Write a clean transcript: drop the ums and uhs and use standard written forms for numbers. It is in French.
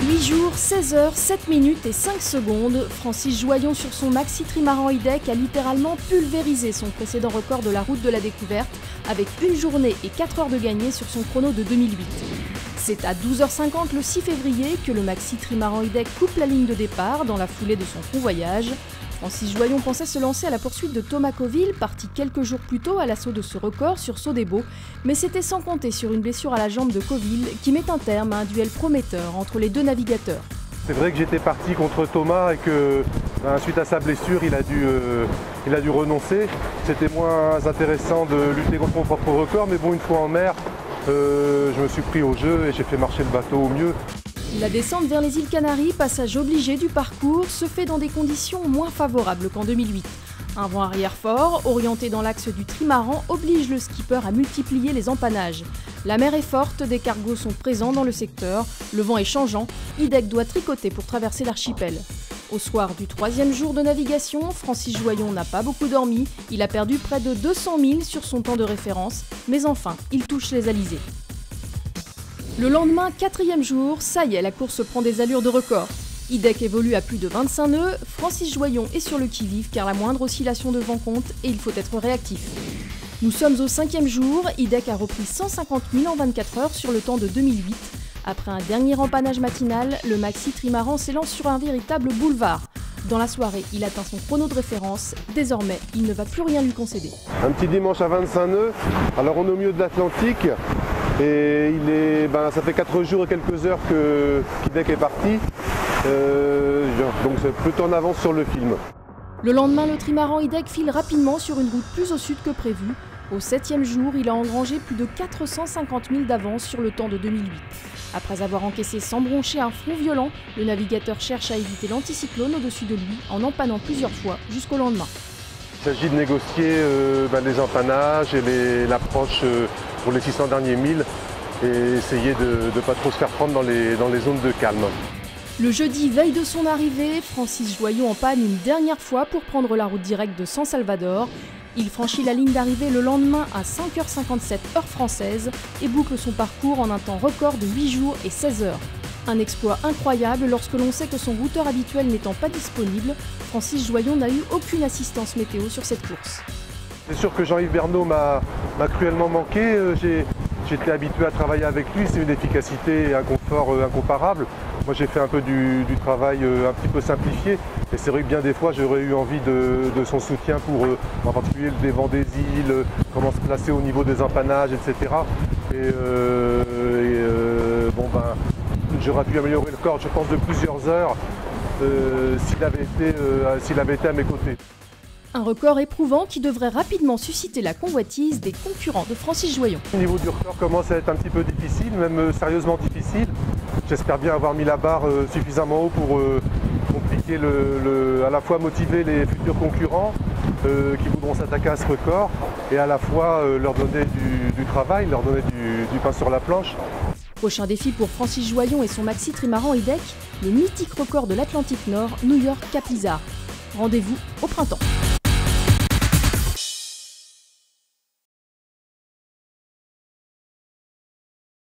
8 jours, 16 heures, 7 minutes et 5 secondes, Francis Joyon sur son maxi trimaran IDEC a littéralement pulvérisé son précédent record de la route de la découverte avec une journée et 4 heures de gagné sur son chrono de 2008. C'est à 12h50 le 6 février que le maxi trimaran IDEC coupe la ligne de départ dans la foulée de son convoyage. Francis Joyon pensait se lancer à la poursuite de Thomas Coville, parti quelques jours plus tôt à l'assaut de ce record sur Sodebo, mais c'était sans compter sur une blessure à la jambe de Coville qui met un terme à un duel prometteur entre les deux navigateurs. C'est vrai que j'étais parti contre Thomas et que suite à sa blessure, il a dû renoncer. C'était moins intéressant de lutter contre mon propre record, mais bon, une fois en mer, je me suis pris au jeu et j'ai fait marcher le bateau au mieux. La descente vers les îles Canaries, passage obligé du parcours, se fait dans des conditions moins favorables qu'en 2008. Un vent arrière fort, orienté dans l'axe du trimaran, oblige le skipper à multiplier les empannages. La mer est forte, des cargos sont présents dans le secteur, le vent est changeant, IDEC doit tricoter pour traverser l'archipel. Au soir du 3e jour de navigation, Francis Joyon n'a pas beaucoup dormi, il a perdu près de 200 000 sur son temps de référence, mais enfin, il touche les alizés. Le lendemain, 4e jour, ça y est, la course prend des allures de record. IDEC évolue à plus de 25 nœuds, Francis Joyon est sur le qui-vive car la moindre oscillation de vent compte et il faut être réactif. Nous sommes au 5e jour, IDEC a repris 150 000 en 24 heures sur le temps de 2008. Après un dernier empannage matinal, le maxi trimaran s'élance sur un véritable boulevard. Dans la soirée, il atteint son chrono de référence. Désormais, il ne va plus rien lui concéder. Un petit dimanche à 25 nœuds, alors on est au milieu de l'Atlantique. Et ça fait 4 jours et quelques heures que IDEC est parti, donc c'est plutôt en avance sur le film. Le lendemain, le trimaran IDEC file rapidement sur une route plus au sud que prévu. Au 7e jour, il a engrangé plus de 450 000 d'avance sur le temps de 2008. Après avoir encaissé sans broncher un front violent, le navigateur cherche à éviter l'anticyclone au-dessus de lui en empannant plusieurs fois jusqu'au lendemain. Il s'agit de négocier les empannages et l'approche pour les 600 derniers milles et essayer de ne pas trop se faire prendre dans les zones de calme. Le jeudi, veille de son arrivée, Francis Joyon empanne une dernière fois pour prendre la route directe de San Salvador. Il franchit la ligne d'arrivée le lendemain à 5h57 heure française et boucle son parcours en un temps record de 8 jours et 16 heures. Un exploit incroyable lorsque l'on sait que son routeur habituel n'étant pas disponible, Francis Joyon n'a eu aucune assistance météo sur cette course. C'est sûr que Jean-Yves Bernot m'a cruellement manqué. J'étais habitué à travailler avec lui, c'est une efficacité et un confort incomparable. Moi j'ai fait un peu du travail un petit peu simplifié et c'est vrai que bien des fois j'aurais eu envie de son soutien pour en particulier le dévent des îles, comment se placer au niveau des empannages, etc. J'aurais pu améliorer le corps, je pense, de plusieurs heures s'il avait été à mes côtés. Un record éprouvant qui devrait rapidement susciter la convoitise des concurrents de Francis Joyon. Le niveau du record commence à être un petit peu difficile, même sérieusement difficile. J'espère bien avoir mis la barre suffisamment haut pour compliquer à la fois motiver les futurs concurrents qui voudront s'attaquer à ce record et à la fois leur donner du travail, leur donner du pain sur la planche. Prochain défi pour Francis Joyon et son maxi trimaran IDEC, les mythiques records de l'Atlantique Nord, New York, Cap Lizard. Rendez-vous au printemps.